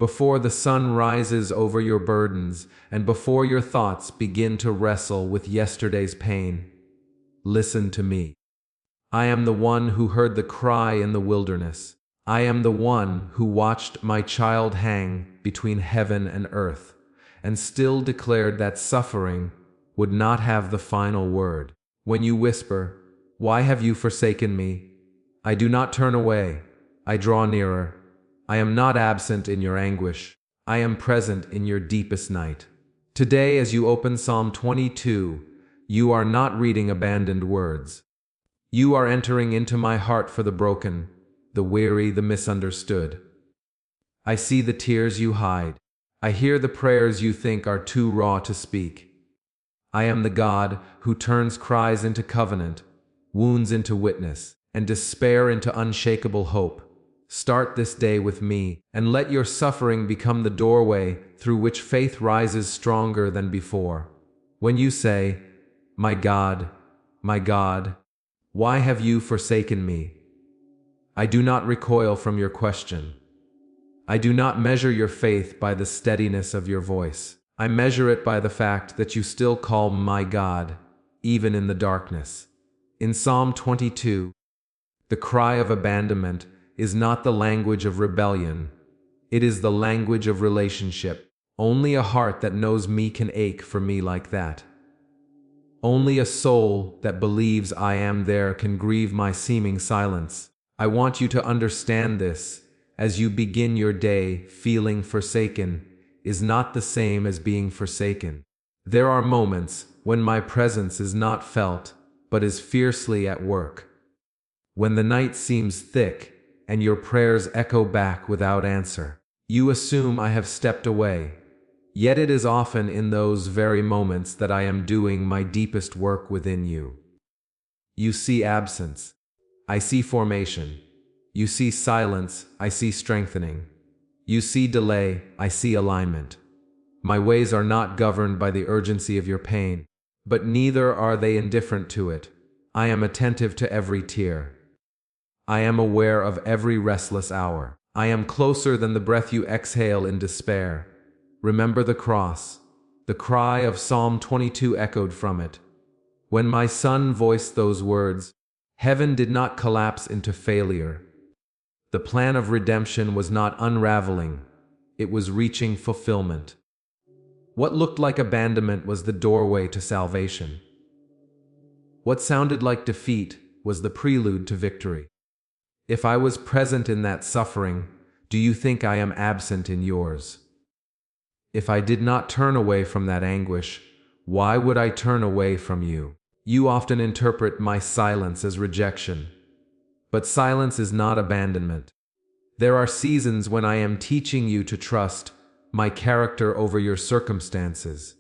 before the sun rises over your burdens, and before your thoughts begin to wrestle with yesterday's pain. Listen to me. I am the one who heard the cry in the wilderness. I am the one who watched my child hang between heaven and earth, and still declared that suffering would not have the final word. When you whisper, "Why have you forsaken me?" I do not turn away. I draw nearer. I am not absent in your anguish. I am present in your deepest night. Today, as you open Psalm 22, you are not reading abandoned words. You are entering into my heart for the broken, the weary, the misunderstood. I see the tears you hide. I hear the prayers you think are too raw to speak. I am the God who turns cries into covenant, wounds into witness, and despair into unshakable hope. Start this day with me, and let your suffering become the doorway through which faith rises stronger than before. When you say, my God, why have you forsaken me?" I do not recoil from your question. I do not measure your faith by the steadiness of your voice. I measure it by the fact that you still call my God, even in the darkness. In Psalm 22, the cry of abandonment is not the language of rebellion. It is the language of relationship. Only a heart that knows me can ache for me like that. Only a soul that believes I am there can grieve my seeming silence. I want you to understand this. As you begin your day, feeling forsaken is not the same as being forsaken. There are moments when my presence is not felt, but is fiercely at work. When the night seems thick, and your prayers echo back without answer. You assume I have stepped away. Yet it is often in those very moments that I am doing my deepest work within you. You see absence. I see formation. You see silence. I see strengthening. You see delay. I see alignment. My ways are not governed by the urgency of your pain, but neither are they indifferent to it. I am attentive to every tear. I am aware of every restless hour. I am closer than the breath you exhale in despair. Remember the cross. The cry of Psalm 22 echoed from it. When my son voiced those words, heaven did not collapse into failure. The plan of redemption was not unraveling. It was reaching fulfillment. What looked like abandonment was the doorway to salvation. What sounded like defeat was the prelude to victory. If I was present in that suffering, do you think I am absent in yours? If I did not turn away from that anguish, why would I turn away from you? You often interpret my silence as rejection. But silence is not abandonment. There are seasons when I am teaching you to trust my character over your circumstances.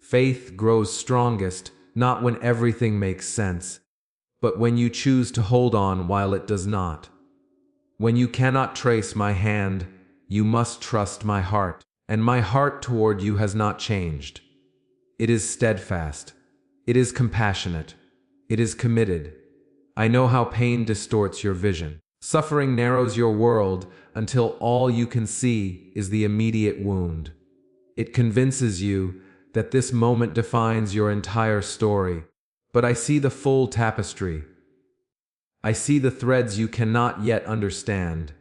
Faith grows strongest not when everything makes sense, but when you choose to hold on while it does not. When you cannot trace my hand, you must trust my heart, and my heart toward you has not changed. It is steadfast. It is compassionate. It is committed. I know how pain distorts your vision. Suffering narrows your world until all you can see is the immediate wound. It convinces you that this moment defines your entire story. But I see the full tapestry. I see the threads you cannot yet understand.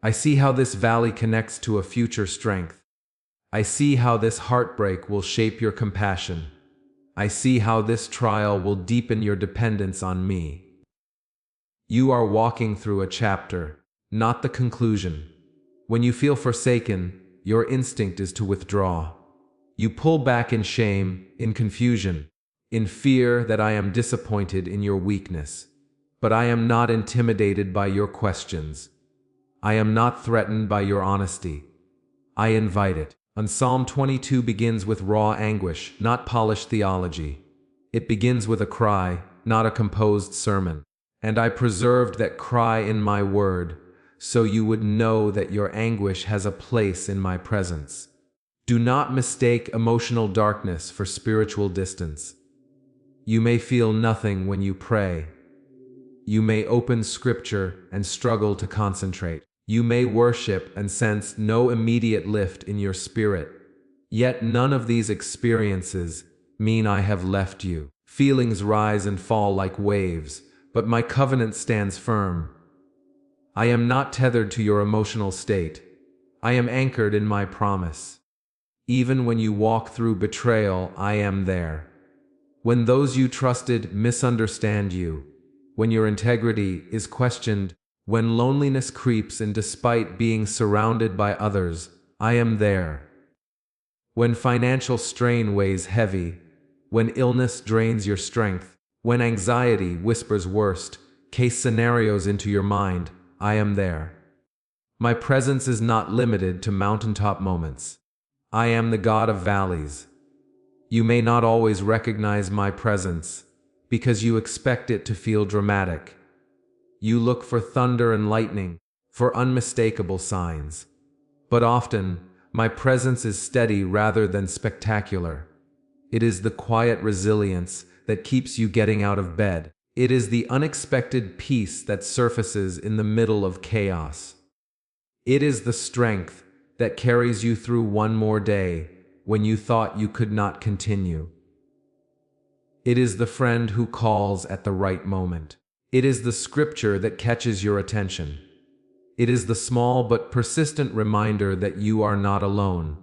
I see how this valley connects to a future strength. I see how this heartbreak will shape your compassion. I see how this trial will deepen your dependence on me. You are walking through a chapter, not the conclusion. When you feel forsaken, your instinct is to withdraw. You pull back in shame, in confusion, in fear that I am disappointed in your weakness. But I am not intimidated by your questions. I am not threatened by your honesty. I invite it. And Psalm 22 begins with raw anguish, not polished theology. It begins with a cry, not a composed sermon. And I preserved that cry in my word, so you would know that your anguish has a place in my presence. Do not mistake emotional darkness for spiritual distance. You may feel nothing when you pray. You may open Scripture and struggle to concentrate. You may worship and sense no immediate lift in your spirit. Yet none of these experiences mean I have left you. Feelings rise and fall like waves, but my covenant stands firm. I am not tethered to your emotional state. I am anchored in my promise. Even when you walk through betrayal, I am there. When those you trusted misunderstand you, when your integrity is questioned, when loneliness creeps in despite being surrounded by others, I am there. When financial strain weighs heavy, when illness drains your strength, when anxiety whispers worst case scenarios into your mind, I am there. My presence is not limited to mountaintop moments. I am the God of valleys. You may not always recognize my presence because you expect it to feel dramatic. You look for thunder and lightning, for unmistakable signs. But often, my presence is steady rather than spectacular. It is the quiet resilience that keeps you getting out of bed. It is the unexpected peace that surfaces in the middle of chaos. It is the strength that carries you through one more day when you thought you could not continue. It is the friend who calls at the right moment. It is the scripture that catches your attention. It is the small but persistent reminder that you are not alone.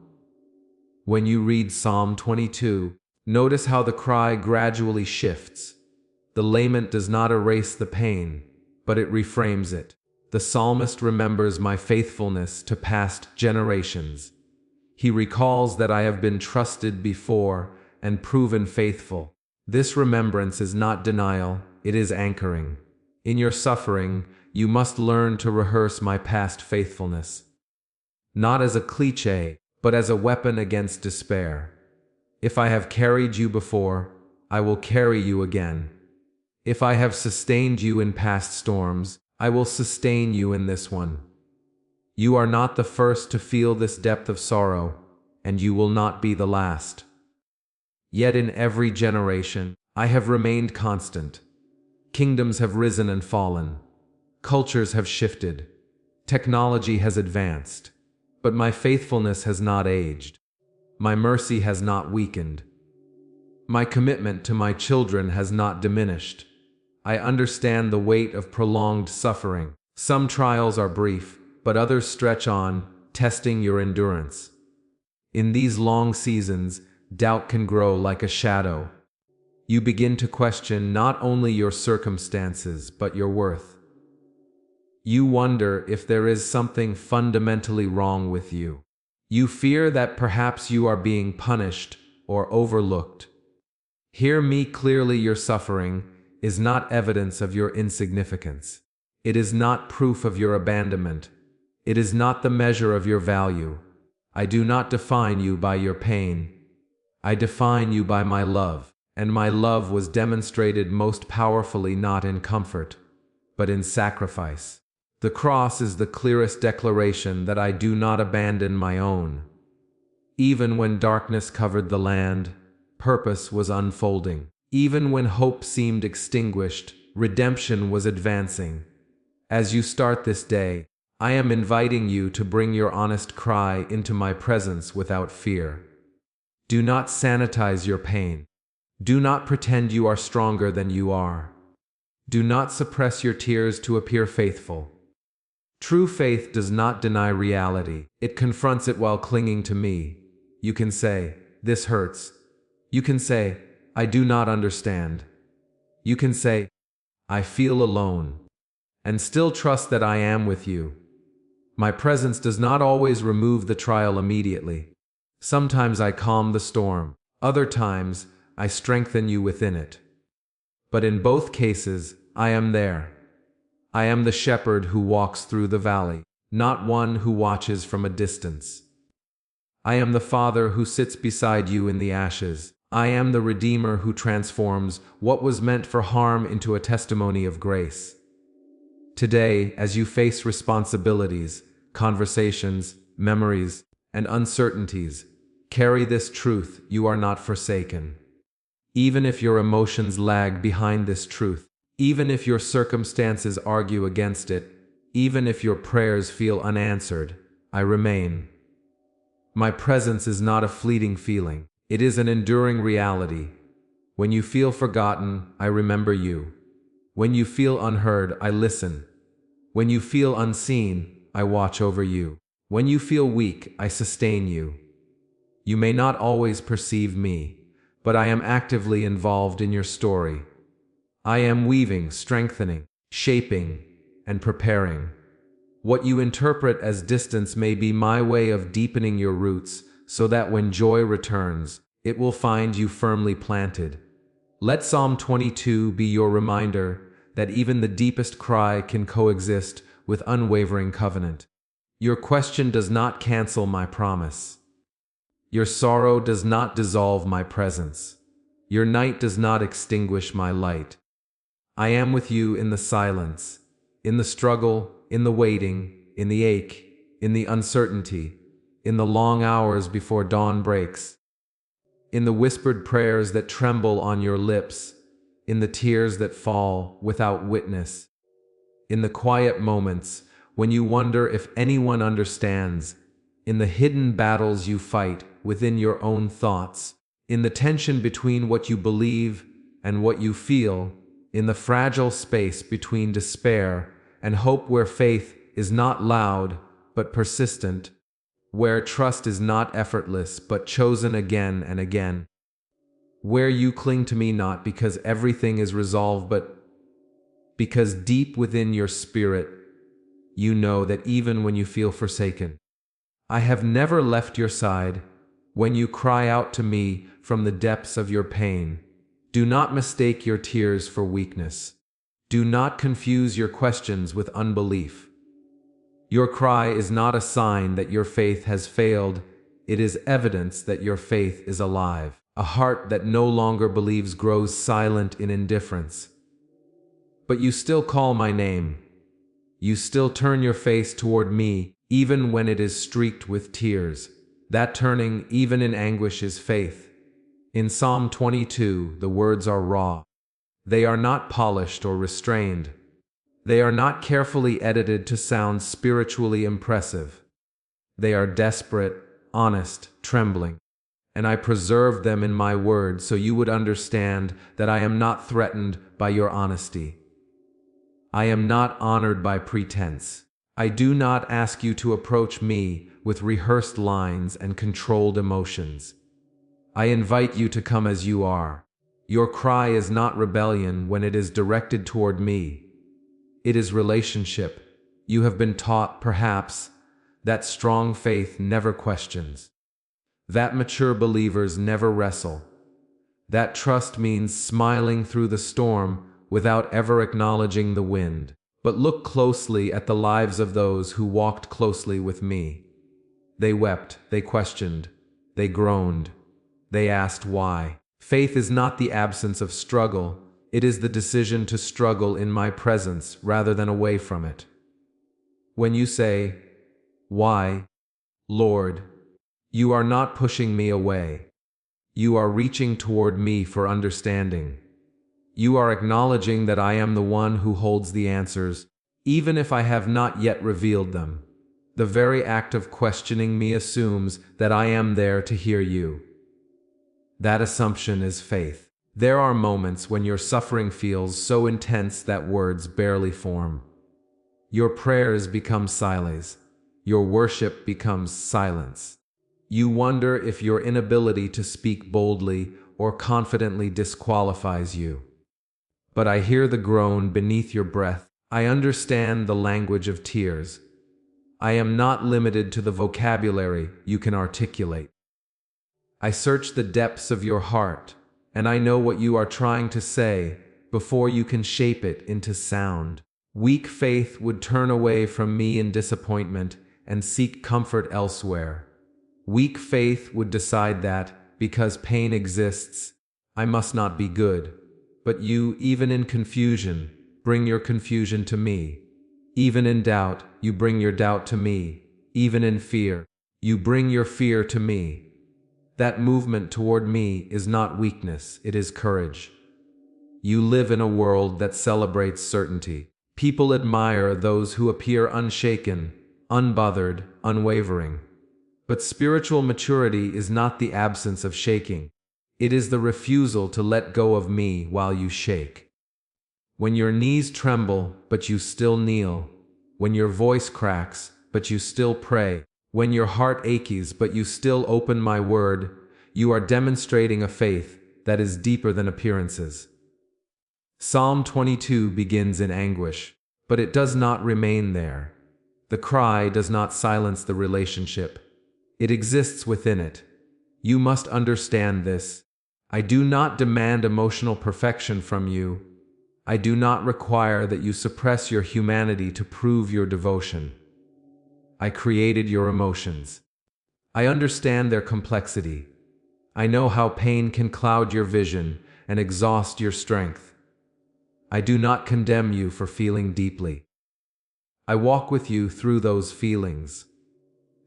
When you read Psalm 22, notice how the cry gradually shifts. The lament does not erase the pain, but it reframes it. The psalmist remembers my faithfulness to past generations. He recalls that I have been trusted before and proven faithful. This remembrance is not denial, it is anchoring. In your suffering, you must learn to rehearse my past faithfulness. Not as a cliché, but as a weapon against despair. If I have carried you before, I will carry you again. If I have sustained you in past storms, I will sustain you in this one. You are not the first to feel this depth of sorrow, and you will not be the last. Yet in every generation, I have remained constant. Kingdoms have risen and fallen. Cultures have shifted. Technology has advanced. But my faithfulness has not aged. My mercy has not weakened. My commitment to my children has not diminished. I understand the weight of prolonged suffering. Some trials are brief, but others stretch on, testing your endurance. In these long seasons, doubt can grow like a shadow. You begin to question not only your circumstances, but your worth. You wonder if there is something fundamentally wrong with you. You fear that perhaps you are being punished or overlooked. Hear me clearly, your suffering is not evidence of your insignificance. It is not proof of your abandonment. It is not the measure of your value. I do not define you by your pain. I define you by my love, and my love was demonstrated most powerfully not in comfort, but in sacrifice. The cross is the clearest declaration that I do not abandon my own. Even when darkness covered the land, purpose was unfolding. Even when hope seemed extinguished, redemption was advancing. As you start this day, I am inviting you to bring your honest cry into my presence without fear. Do not sanitize your pain. Do not pretend you are stronger than you are. Do not suppress your tears to appear faithful. True faith does not deny reality. It confronts it while clinging to me. You can say, "This hurts." You can say, "I do not understand." You can say, "I feel alone," and still trust that I am with you. My presence does not always remove the trial immediately. Sometimes I calm the storm. Other times, I strengthen you within it. But in both cases, I am there. I am the shepherd who walks through the valley, not one who watches from a distance. I am the Father who sits beside you in the ashes. I am the Redeemer who transforms what was meant for harm into a testimony of grace. Today, as you face responsibilities, conversations, memories, and uncertainties, carry this truth: you are not forsaken. Even if your emotions lag behind this truth, even if your circumstances argue against it, Even if your prayers feel unanswered, I remain. My presence is not a fleeting feeling. It is an enduring reality. When you feel forgotten, I remember you. When you feel unheard, I listen. When you feel unseen, I watch over you. When you feel weak, I sustain you. You may not always perceive me, but I am actively involved in your story. I am weaving, strengthening, shaping, and preparing. What you interpret as distance may be my way of deepening your roots, so that when joy returns, it will find you firmly planted. Let Psalm 22 be your reminder that even the deepest cry can coexist with unwavering covenant. Your question does not cancel my promise. Your sorrow does not dissolve my presence. Your night does not extinguish my light. I am with you in the silence, in the struggle, in the waiting, in the ache, in the uncertainty, in the long hours before dawn breaks, in the whispered prayers that tremble on your lips, in the tears that fall without witness, in the quiet moments when you wonder if anyone understands, in the hidden battles you fight within your own thoughts, in the tension between what you believe and what you feel, in the fragile space between despair and hope, where faith is not loud but persistent, where trust is not effortless but chosen again and again, where you cling to me not because everything is resolved but because deep within your spirit you know that even when you feel forsaken, I have never left your side. When you cry out to me from the depths of your pain, do not mistake your tears for weakness. Do not confuse your questions with unbelief. Your cry is not a sign that your faith has failed. It is evidence that your faith is alive. A heart that no longer believes grows silent in indifference. But you still call my name. You still turn your face toward me, even when it is streaked with tears. That turning, even in anguish, is faith. In Psalm 22, the words are raw. They are not polished or restrained. They are not carefully edited to sound spiritually impressive. They are desperate, honest, trembling. And I preserved them in my word so you would understand that I am not threatened by your honesty. I am not honored by pretense. I do not ask you to approach me with rehearsed lines and controlled emotions. I invite you to come as you are. Your cry is not rebellion when it is directed toward me. It is relationship. You have been taught, perhaps, that strong faith never questions, that mature believers never wrestle, that trust means smiling through the storm without ever acknowledging the wind. But look closely at the lives of those who walked closely with me. They wept, they questioned, they groaned, they asked why. Faith is not the absence of struggle, it is the decision to struggle in my presence rather than away from it. When you say, "Why, Lord?" you are not pushing me away. You are reaching toward me for understanding. You are acknowledging that I am the one who holds the answers, even if I have not yet revealed them. The very act of questioning me assumes that I am there to hear you. That assumption is faith. There are moments when your suffering feels so intense that words barely form. Your prayers become silenced. Your worship becomes silence. You wonder if your inability to speak boldly or confidently disqualifies you. But I hear the groan beneath your breath. I understand the language of tears. I am not limited to the vocabulary you can articulate. I search the depths of your heart, and I know what you are trying to say before you can shape it into sound. Weak faith would turn away from me in disappointment and seek comfort elsewhere. Weak faith would decide that, because pain exists, I must not be good. But you, even in confusion, bring your confusion to me. Even in doubt, you bring your doubt to me. Even in fear, you bring your fear to me. That movement toward me is not weakness, it is courage. You live in a world that celebrates certainty. People admire those who appear unshaken, unbothered, unwavering. But spiritual maturity is not the absence of shaking. It is the refusal to let go of me while you shake. When your knees tremble, but you still kneel. When your voice cracks, but you still pray. When your heart aches, but you still open my word, you are demonstrating a faith that is deeper than appearances. Psalm 22 begins in anguish, but it does not remain there. The cry does not silence the relationship. It exists within it. You must understand this. I do not demand emotional perfection from you. I do not require that you suppress your humanity to prove your devotion. I created your emotions. I understand their complexity. I know how pain can cloud your vision and exhaust your strength. I do not condemn you for feeling deeply. I walk with you through those feelings.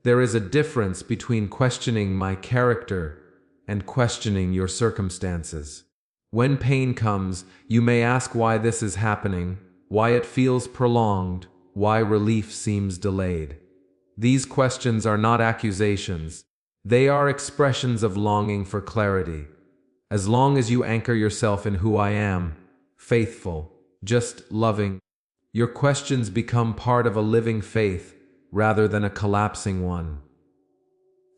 There is a difference between questioning my character and questioning your circumstances. When pain comes, you may ask why this is happening, why it feels prolonged, why relief seems delayed. These questions are not accusations. They are expressions of longing for clarity. As long as you anchor yourself in who I am, faithful, just loving, your questions become part of a living faith rather than a collapsing one.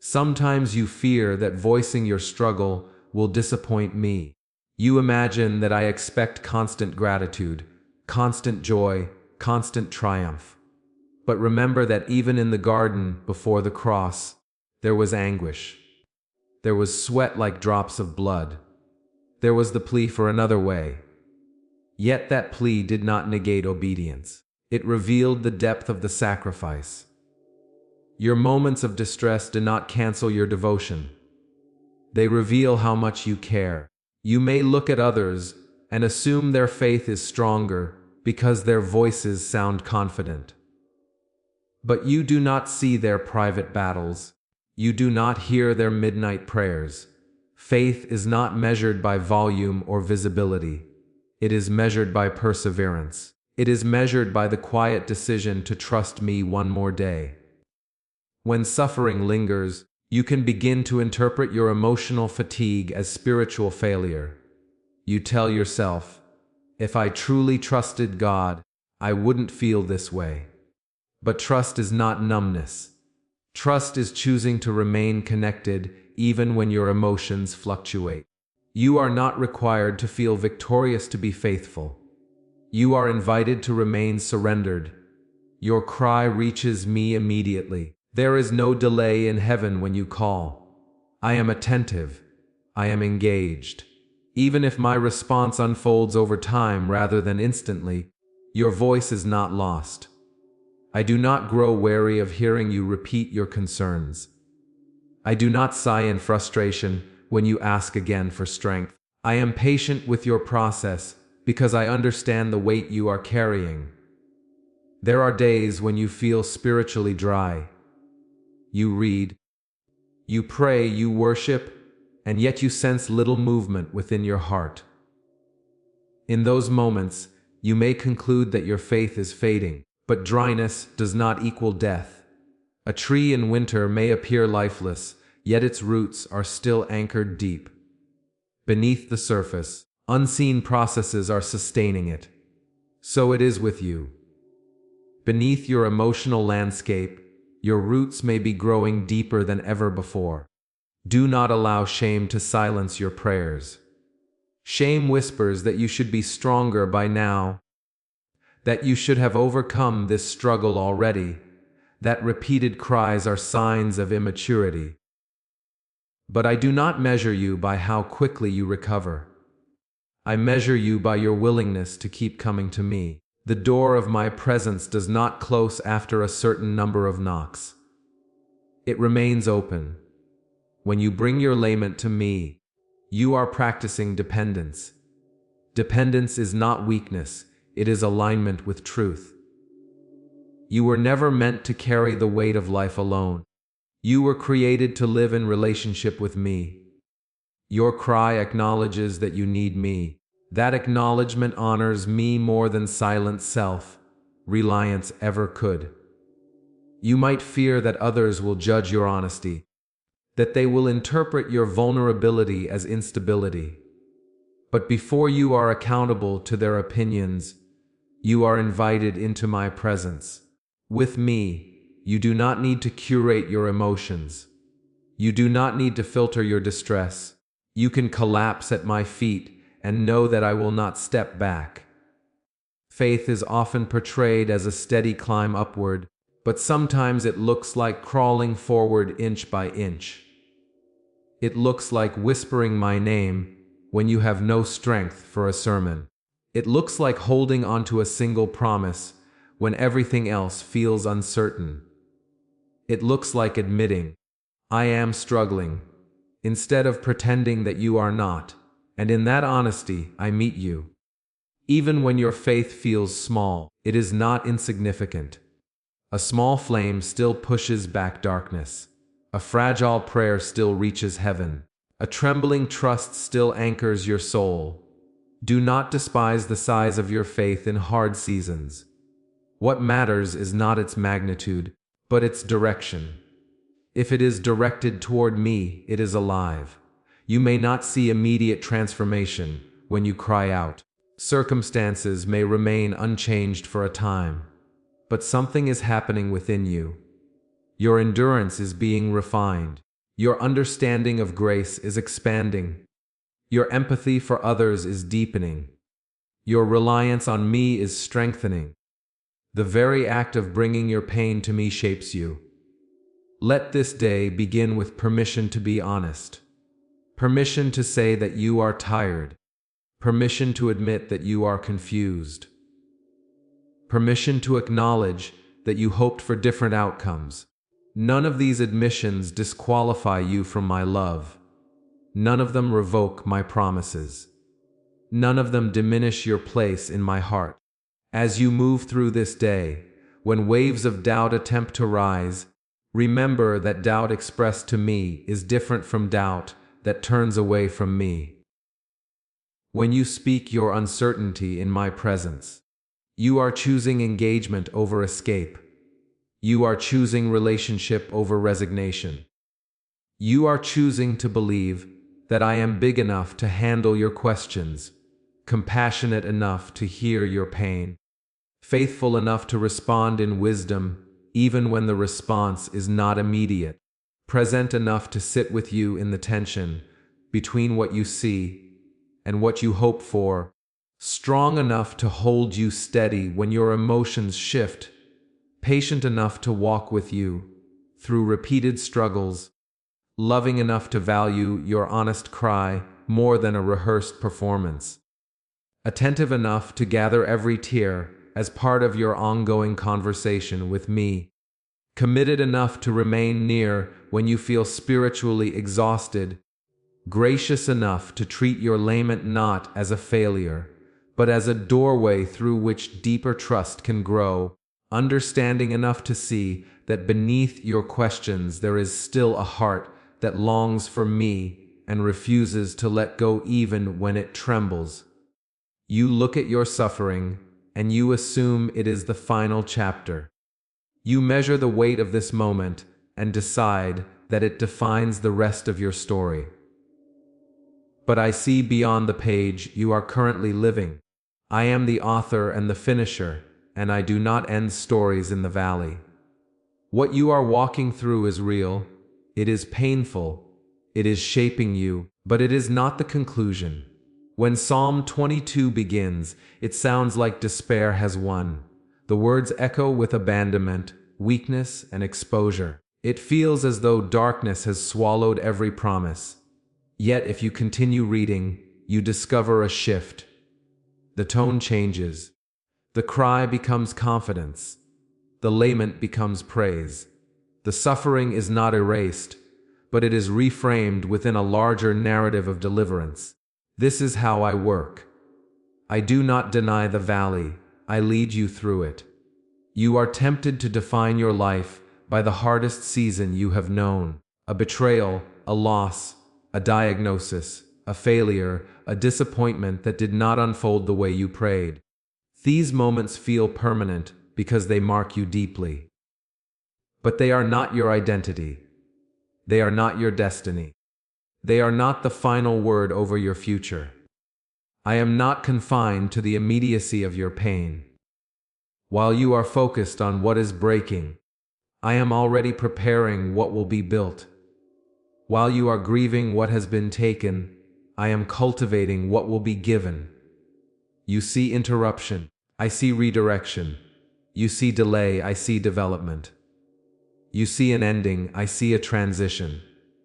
Sometimes you fear that voicing your struggle will disappoint me. You imagine that I expect constant gratitude, constant joy, constant triumph. But remember that even in the garden before the cross, there was anguish. There was sweat like drops of blood. There was the plea for another way. Yet that plea did not negate obedience. It revealed the depth of the sacrifice. Your moments of distress do not cancel your devotion. They reveal how much you care. You may look at others and assume their faith is stronger because their voices sound confident. But you do not see their private battles. You do not hear their midnight prayers. Faith is not measured by volume or visibility. It is measured by perseverance. It is measured by the quiet decision to trust me one more day. When suffering lingers, you can begin to interpret your emotional fatigue as spiritual failure. You tell yourself, if I truly trusted God, I wouldn't feel this way. But trust is not numbness. Trust is choosing to remain connected even when your emotions fluctuate. You are not required to feel victorious to be faithful. You are invited to remain surrendered. Your cry reaches me immediately. There is no delay in heaven when you call. I am attentive. I am engaged. Even if my response unfolds over time rather than instantly, your voice is not lost. I do not grow weary of hearing you repeat your concerns. I do not sigh in frustration when you ask again for strength. I am patient with your process because I understand the weight you are carrying. There are days when you feel spiritually dry. You read, you pray, you worship, and yet you sense little movement within your heart. In those moments, you may conclude that your faith is fading, but dryness does not equal death. A tree in winter may appear lifeless, yet its roots are still anchored deep. Beneath the surface, unseen processes are sustaining it. So it is with you. Beneath your emotional landscape, your roots may be growing deeper than ever before. Do not allow shame to silence your prayers. Shame whispers that you should be stronger by now, that you should have overcome this struggle already, that repeated cries are signs of immaturity. But I do not measure you by how quickly you recover. I measure you by your willingness to keep coming to me. The door of my presence does not close after a certain number of knocks. It remains open. When you bring your lament to me, you are practicing dependence. Dependence is not weakness, it is alignment with truth. You were never meant to carry the weight of life alone. You were created to live in relationship with me. Your cry acknowledges that you need me. That acknowledgement honors me more than silent self. reliance ever could. You might fear that others will judge your honesty, that they will interpret your vulnerability as instability. But before you are accountable to their opinions, you are invited into my presence. With me, you do not need to curate your emotions. You do not need to filter your distress. You can collapse at my feet and know that I will not step back. Faith is often portrayed as a steady climb upward, but sometimes it looks like crawling forward inch by inch. It looks like whispering my name when you have no strength for a sermon. It looks like holding onto a single promise when everything else feels uncertain. It looks like admitting, I am struggling, instead of pretending that you are not, and in that honesty I meet you. Even when your faith feels small, it is not insignificant. A small flame still pushes back darkness. A fragile prayer still reaches heaven. A trembling trust still anchors your soul. Do not despise the size of your faith in hard seasons. What matters is not its magnitude, but its direction. If it is directed toward me, it is alive. You may not see immediate transformation when you cry out. Circumstances may remain unchanged for a time, but something is happening within you. Your endurance is being refined. Your understanding of grace is expanding. Your empathy for others is deepening. Your reliance on me is strengthening. The very act of bringing your pain to me shapes you. Let this day begin with permission to be honest. Permission to say that you are tired. Permission to admit that you are confused. Permission to acknowledge that you hoped for different outcomes. None of these admissions disqualify you from my love. None of them revoke my promises. None of them diminish your place in my heart. As you move through this day, when waves of doubt attempt to rise, remember that doubt expressed to me is different from doubt that turns away from me. When you speak your uncertainty in my presence, you are choosing engagement over escape. You are choosing relationship over resignation. You are choosing to believe that I am big enough to handle your questions, compassionate enough to hear your pain, faithful enough to respond in wisdom even when the response is not immediate, present enough to sit with you in the tension between what you see and what you hope for, strong enough to hold you steady when your emotions shift, patient enough to walk with you through repeated struggles, loving enough to value your honest cry more than a rehearsed performance, attentive enough to gather every tear as part of your ongoing conversation with me, committed enough to remain near when you feel spiritually exhausted, gracious enough to treat your lament not as a failure, but as a doorway through which deeper trust can grow, understanding enough to see that beneath your questions there is still a heart that longs for me and refuses to let go even when it trembles. You look at your suffering and you assume it is the final chapter. You measure the weight of this moment and decide that it defines the rest of your story. But I see beyond the page you are currently living. I am the author and the finisher, and I do not end stories in the valley. What you are walking through is real, it is painful, it is shaping you, but it is not the conclusion. When Psalm 22 begins, it sounds like despair has won. The words echo with abandonment, weakness, and exposure. It feels as though darkness has swallowed every promise. Yet if you continue reading, you discover a shift. The tone changes. The cry becomes confidence. The lament becomes praise. The suffering is not erased, but it is reframed within a larger narrative of deliverance. This is how I work. I do not deny the valley, I lead you through it. You are tempted to define your life by the hardest season you have known, a betrayal, a loss, a diagnosis, a failure, a disappointment that did not unfold the way you prayed. These moments feel permanent because they mark you deeply. But they are not your identity. They are not your destiny. They are not the final word over your future. I am not confined to the immediacy of your pain. While you are focused on what is breaking, I am already preparing what will be built. While you are grieving what has been taken, I am cultivating what will be given. You see interruption, I see redirection. You see delay, I see development. You see an ending, I see a transition.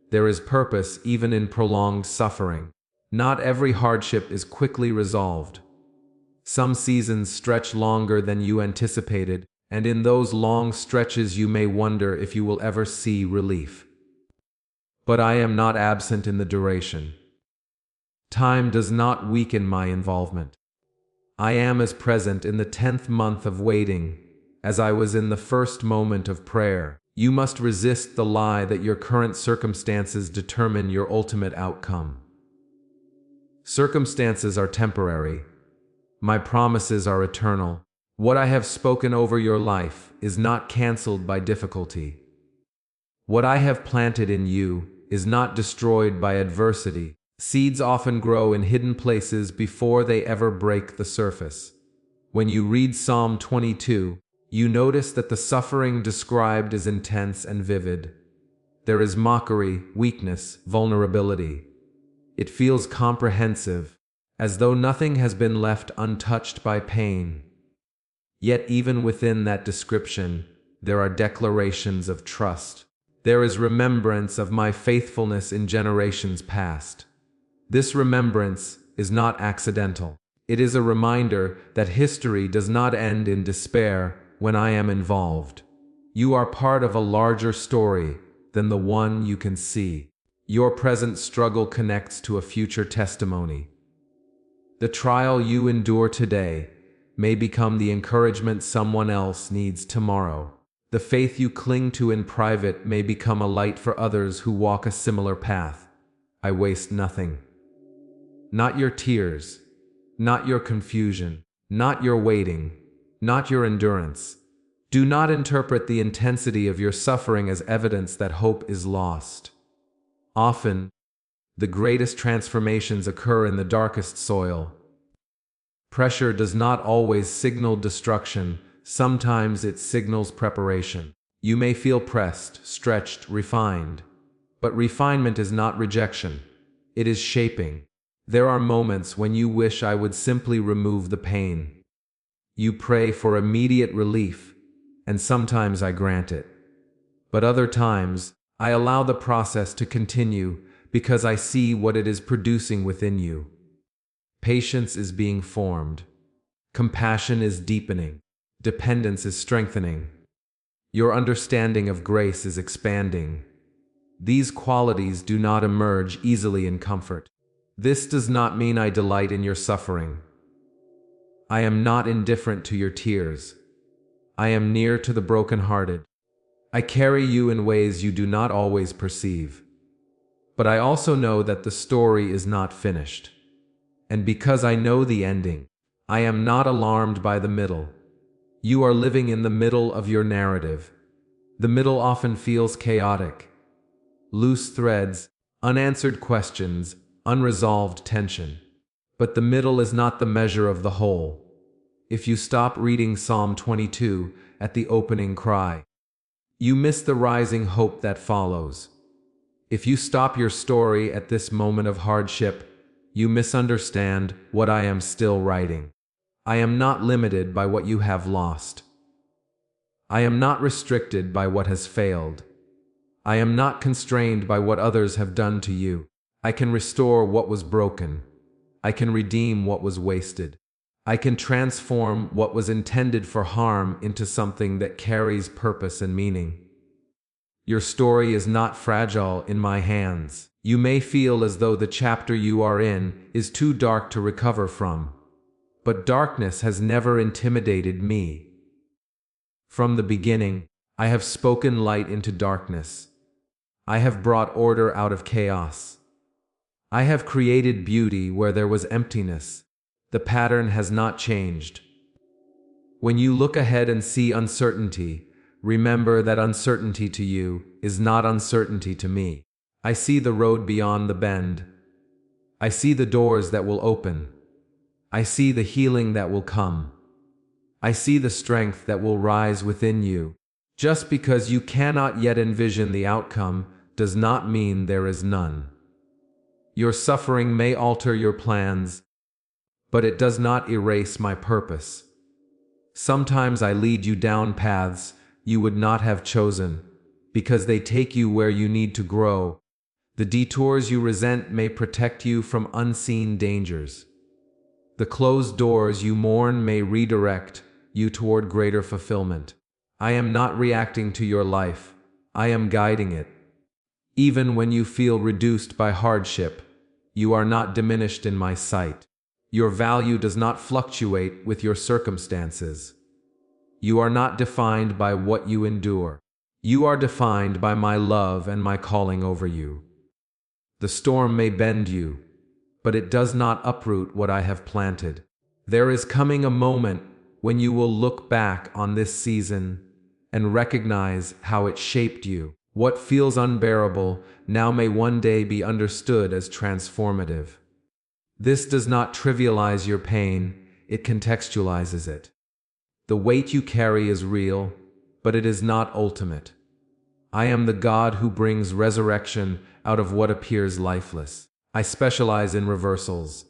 There is purpose even in prolonged suffering. Not every hardship is quickly resolved. Some seasons stretch longer than you anticipated, and in those long stretches you may wonder if you will ever see relief. But I am not absent in the duration. Time does not weaken my involvement. I am as present in the 10th month of waiting as I was in the first moment of prayer. You must resist the lie that your current circumstances determine your ultimate outcome. Circumstances are temporary. My promises are eternal. What I have spoken over your life is not canceled by difficulty. What I have planted in you is not destroyed by adversity. Seeds often grow in hidden places before they ever break the surface. When you read Psalm 22, you notice that the suffering described is intense and vivid. There is mockery, weakness, vulnerability. It feels comprehensive, as though nothing has been left untouched by pain. Yet even within that description, there are declarations of trust. There is remembrance of my faithfulness in generations past. This remembrance is not accidental. It is a reminder that history does not end in despair when I am involved. You are part of a larger story than the one you can see. Your present struggle connects to a future testimony. The trial you endure today may become the encouragement someone else needs tomorrow. The faith you cling to in private may become a light for others who walk a similar path. I waste nothing. Not your tears, not your confusion, not your waiting, not your endurance. Do not interpret the intensity of your suffering as evidence that hope is lost. Often, the greatest transformations occur in the darkest soil. Pressure does not always signal destruction. Sometimes it signals preparation. You may feel pressed, stretched, refined. But refinement is not rejection. It is shaping. There are moments when you wish I would simply remove the pain. You pray for immediate relief, and sometimes I grant it. But other times, I allow the process to continue because I see what it is producing within you. Patience is being formed. Compassion is deepening. Dependence is strengthening. Your understanding of grace is expanding. These qualities do not emerge easily in comfort. This does not mean I delight in your suffering. I am not indifferent to your tears. I am near to the brokenhearted. I carry you in ways you do not always perceive. But I also know that the story is not finished. And because I know the ending, I am not alarmed by the middle. You are living in the middle of your narrative. The middle often feels chaotic. Loose threads, unanswered questions, unresolved tension. But the middle is not the measure of the whole. If you stop reading Psalm 22 at the opening cry, you miss the rising hope that follows. If you stop your story at this moment of hardship, you misunderstand what I am still writing. I am not limited by what you have lost. I am not restricted by what has failed. I am not constrained by what others have done to you. I can restore what was broken. I can redeem what was wasted. I can transform what was intended for harm into something that carries purpose and meaning. Your story is not fragile in my hands. You may feel as though the chapter you are in is too dark to recover from. But darkness has never intimidated me. From the beginning, I have spoken light into darkness. I have brought order out of chaos. I have created beauty where there was emptiness. The pattern has not changed. When you look ahead and see uncertainty, remember that uncertainty to you is not uncertainty to me. I see the road beyond the bend. I see the doors that will open. I see the healing that will come. I see the strength that will rise within you. Just because you cannot yet envision the outcome does not mean there is none. Your suffering may alter your plans, but it does not erase my purpose. Sometimes I lead you down paths you would not have chosen, because they take you where you need to grow. The detours you resent may protect you from unseen dangers. The closed doors you mourn may redirect you toward greater fulfillment. I am not reacting to your life, I am guiding it. Even when you feel reduced by hardship, you are not diminished in my sight. Your value does not fluctuate with your circumstances. You are not defined by what you endure. You are defined by my love and my calling over you. The storm may bend you, but it does not uproot what I have planted. There is coming a moment when you will look back on this season and recognize how it shaped you. What feels unbearable now may one day be understood as transformative. This does not trivialize your pain, it contextualizes it. The weight you carry is real, but it is not ultimate. I am the God who brings resurrection out of what appears lifeless. I specialize in reversals.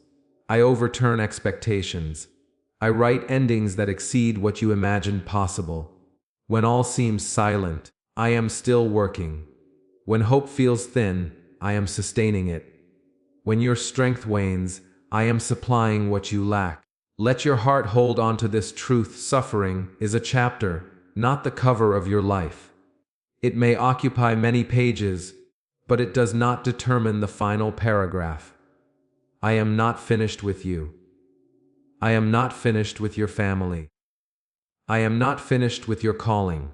I overturn expectations. I write endings that exceed what you imagined possible. When all seems silent, I am still working. When hope feels thin, I am sustaining it. When your strength wanes, I am supplying what you lack. Let your heart hold on to this truth: suffering is a chapter, not the cover of your life. It may occupy many pages, but it does not determine the final paragraph. I am not finished with you. I am not finished with your family. I am not finished with your calling.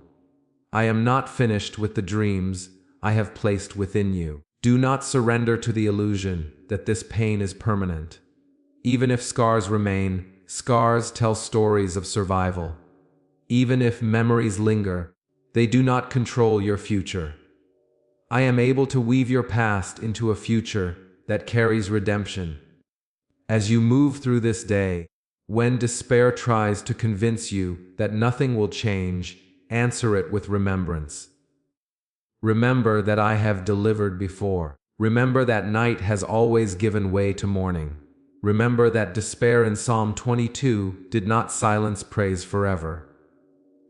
I am not finished with the dreams I have placed within you. Do not surrender to the illusion that this pain is permanent. Even if scars remain, scars tell stories of survival. Even if memories linger, they do not control your future. I am able to weave your past into a future that carries redemption. As you move through this day, when despair tries to convince you that nothing will change, answer it with remembrance. Remember that I have delivered before. Remember that night has always given way to morning. Remember that despair in Psalm 22 did not silence praise forever.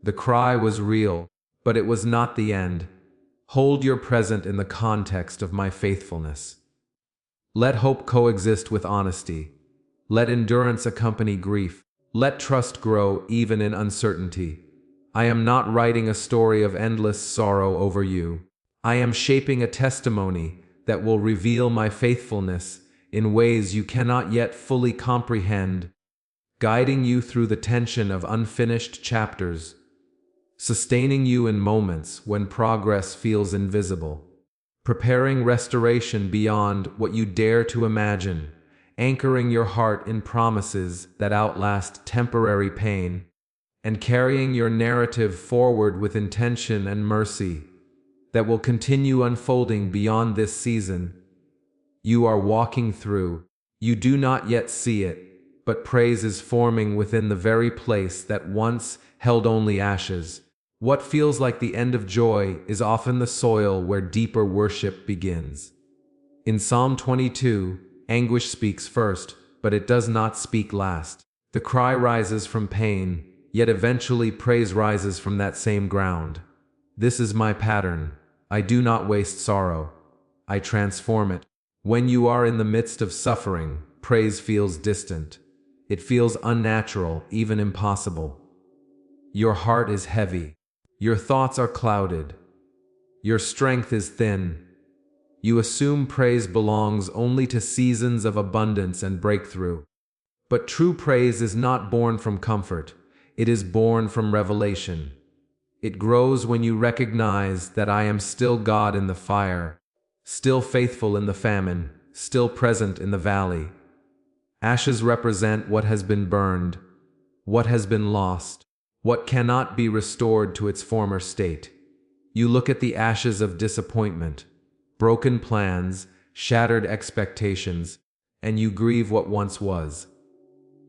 The cry was real, but it was not the end. Hold your present in the context of my faithfulness. Let hope coexist with honesty. Let endurance accompany grief. Let trust grow even in uncertainty. I am not writing a story of endless sorrow over you. I am shaping a testimony that will reveal my faithfulness in ways you cannot yet fully comprehend, guiding you through the tension of unfinished chapters, sustaining you in moments when progress feels invisible, preparing restoration beyond what you dare to imagine, anchoring your heart in promises that outlast temporary pain, and carrying your narrative forward with intention and mercy that will continue unfolding beyond this season. You are walking through. You do not yet see it, but praise is forming within the very place that once held only ashes. What feels like the end of joy is often the soil where deeper worship begins. In Psalm 22, anguish speaks first, but it does not speak last. The cry rises from pain, yet eventually praise rises from that same ground. This is my pattern. I do not waste sorrow. I transform it. When you are in the midst of suffering, praise feels distant. It feels unnatural, even impossible. Your heart is heavy. Your thoughts are clouded. Your strength is thin. You assume praise belongs only to seasons of abundance and breakthrough. But true praise is not born from comfort. It is born from revelation. It grows when you recognize that I am still God in the fire, still faithful in the famine, still present in the valley. Ashes represent what has been burned, what has been lost. what cannot be restored to its former state. You look at the ashes of disappointment, broken plans, shattered expectations, and you grieve what once was.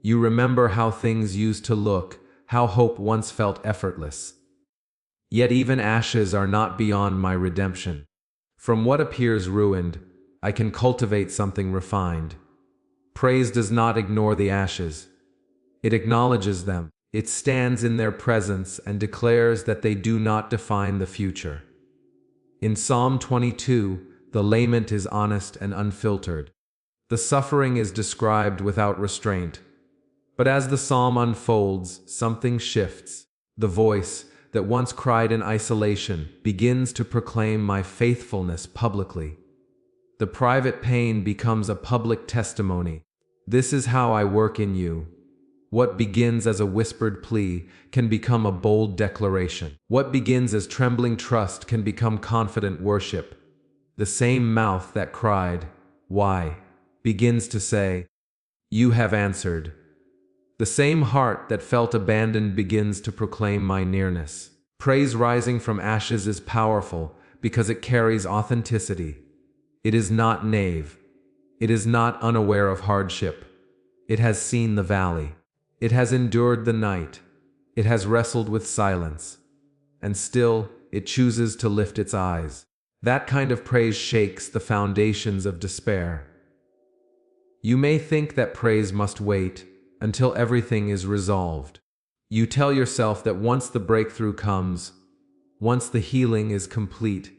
You remember how things used to look, how hope once felt effortless. Yet even ashes are not beyond my redemption. From what appears ruined, I can cultivate something refined. Praise does not ignore the ashes. It acknowledges them. It stands in their presence and declares that they do not define the future. In Psalm 22, the lament is honest and unfiltered. The suffering is described without restraint. But as the psalm unfolds, something shifts. The voice that once cried in isolation begins to proclaim my faithfulness publicly. The private pain becomes a public testimony. This is how I work in you. What begins as a whispered plea can become a bold declaration. What begins as trembling trust can become confident worship. The same mouth that cried, "Why?" begins to say, "You have answered." The same heart that felt abandoned begins to proclaim my nearness. Praise rising from ashes is powerful because it carries authenticity. It is not naive. It is not unaware of hardship. It has seen the valley. It has endured the night. It has wrestled with silence. And still, it chooses to lift its eyes. That kind of praise shakes the foundations of despair. You may think that praise must wait until everything is resolved. You tell yourself that once the breakthrough comes, once the healing is complete,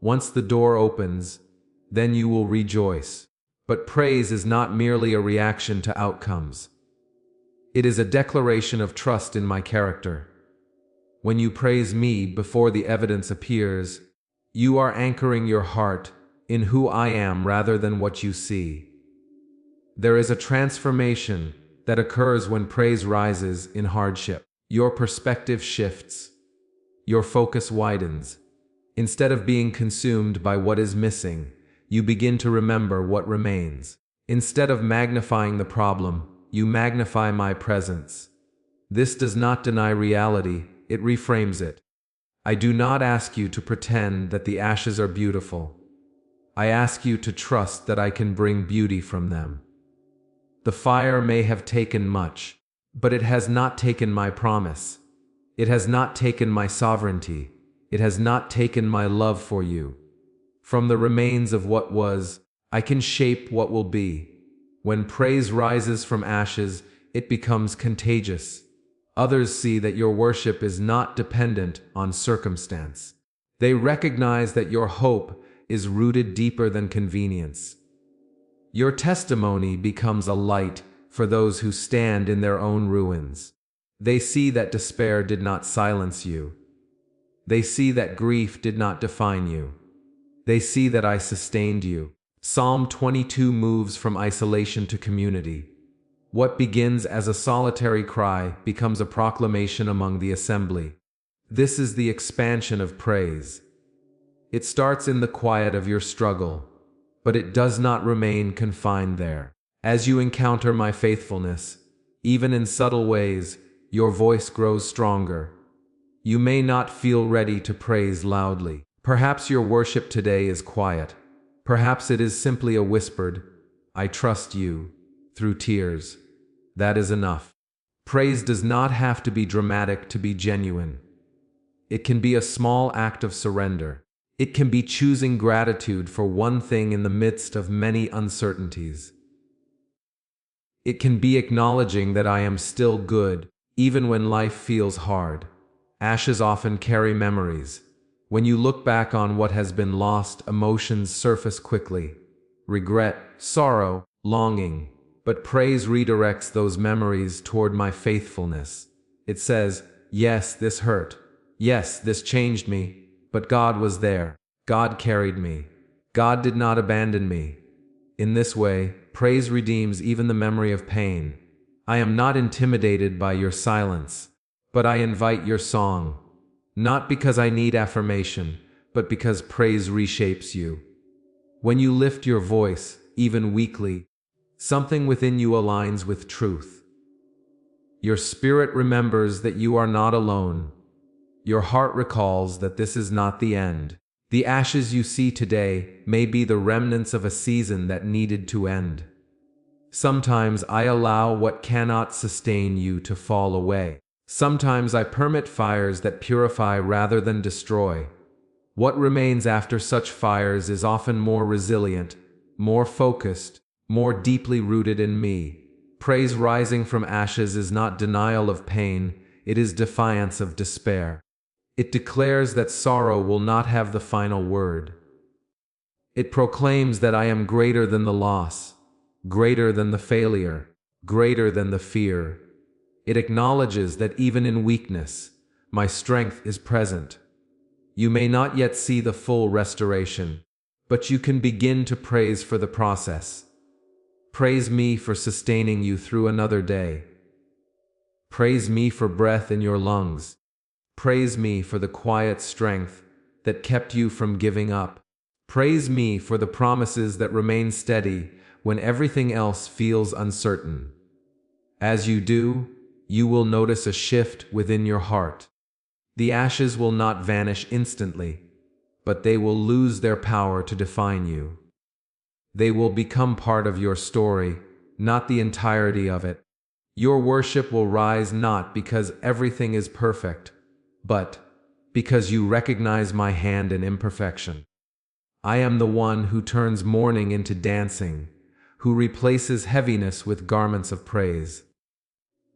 once the door opens, then you will rejoice. But praise is not merely a reaction to outcomes. It is a declaration of trust in my character. When you praise me before the evidence appears, you are anchoring your heart in who I am rather than what you see. There is a transformation that occurs when praise rises in hardship. Your perspective shifts. Your focus widens. Instead of being consumed by what is missing, you begin to remember what remains. Instead of magnifying the problem, you magnify my presence. This does not deny reality, it reframes it. I do not ask you to pretend that the ashes are beautiful. I ask you to trust that I can bring beauty from them. The fire may have taken much, but it has not taken my promise. It has not taken my sovereignty. It has not taken my love for you. From the remains of what was, I can shape what will be. When praise rises from ashes, it becomes contagious. Others see that your worship is not dependent on circumstance. They recognize that your hope is rooted deeper than convenience. Your testimony becomes a light for those who stand in their own ruins. They see that despair did not silence you. They see that grief did not define you. They see that I sustained you. Psalm 22 moves from isolation to community. What begins as a solitary cry becomes a proclamation among the assembly. This is the expansion of praise. It starts in the quiet of your struggle, but it does not remain confined there. As you encounter my faithfulness, even in subtle ways, your voice grows stronger. You may not feel ready to praise loudly. Perhaps your worship today is quiet. Perhaps it is simply a whispered, "I trust you," through tears. That is enough. Praise does not have to be dramatic to be genuine. It can be a small act of surrender. It can be choosing gratitude for one thing in the midst of many uncertainties. It can be acknowledging that I am still good, even when life feels hard. Ashes often carry memories. When you look back on what has been lost, emotions surface quickly. Regret, sorrow, longing. But praise redirects those memories toward my faithfulness. It says, "Yes, this hurt. Yes, this changed me. But God was there. God carried me. God did not abandon me." In this way, praise redeems even the memory of pain. I am not intimidated by your silence, but I invite your song. Not because I need affirmation, but because praise reshapes you. When you lift your voice, even weakly, something within you aligns with truth. Your spirit remembers that you are not alone. Your heart recalls that this is not the end. The ashes you see today may be the remnants of a season that needed to end. Sometimes I allow what cannot sustain you to fall away. Sometimes I permit fires that purify rather than destroy. What remains after such fires is often more resilient, more focused, more deeply rooted in me. Praise rising from ashes is not denial of pain, it is defiance of despair. It declares that sorrow will not have the final word. It proclaims that I am greater than the loss, greater than the failure, greater than the fear. It acknowledges that even in weakness, my strength is present. You may not yet see the full restoration, but you can begin to praise for the process. Praise me for sustaining you through another day. Praise me for breath in your lungs. Praise me for the quiet strength that kept you from giving up. Praise me for the promises that remain steady when everything else feels uncertain. As you do, you will notice a shift within your heart. The ashes will not vanish instantly, but they will lose their power to define you. They will become part of your story, not the entirety of it. Your worship will rise not because everything is perfect, but because you recognize my hand in imperfection. I am the one who turns mourning into dancing, who replaces heaviness with garments of praise.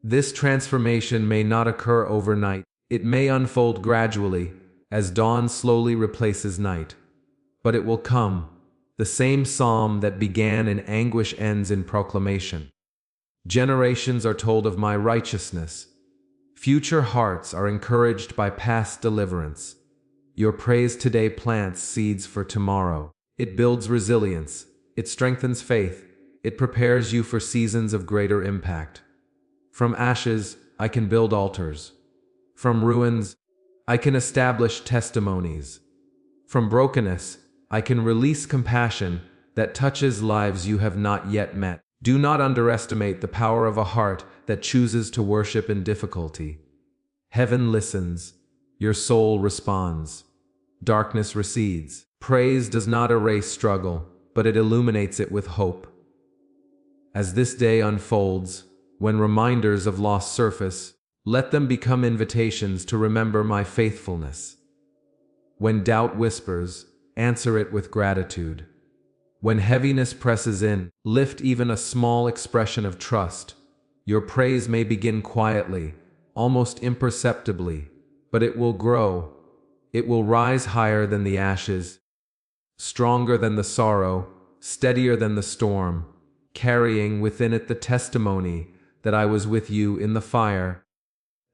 This transformation may not occur overnight. It may unfold gradually, as dawn slowly replaces night. But it will come. The same psalm that began in anguish ends in proclamation. Generations are told of my righteousness. Future hearts are encouraged by past deliverance. Your praise today plants seeds for tomorrow. It builds resilience. It strengthens faith. It prepares you for seasons of greater impact. From ashes, I can build altars. From ruins, I can establish testimonies. From brokenness, I can release compassion that touches lives you have not yet met. Do not underestimate the power of a heart that chooses to worship in difficulty. Heaven listens. Your soul responds. Darkness recedes. Praise does not erase struggle, but it illuminates it with hope. As this day unfolds, when reminders of loss surface, let them become invitations to remember my faithfulness. When doubt whispers, answer it with gratitude. When heaviness presses in, lift even a small expression of trust. Your praise may begin quietly, almost imperceptibly, but it will grow. It will rise higher than the ashes, stronger than the sorrow, steadier than the storm, carrying within it the testimony that I was with you in the fire,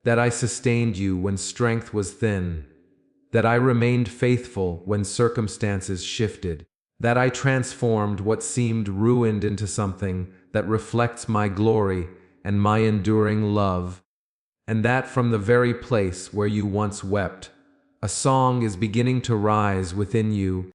that I sustained you when strength was thin, that I remained faithful when circumstances shifted, that I transformed what seemed ruined into something that reflects my glory and my enduring love, and that from the very place where you once wept, a song is beginning to rise within you,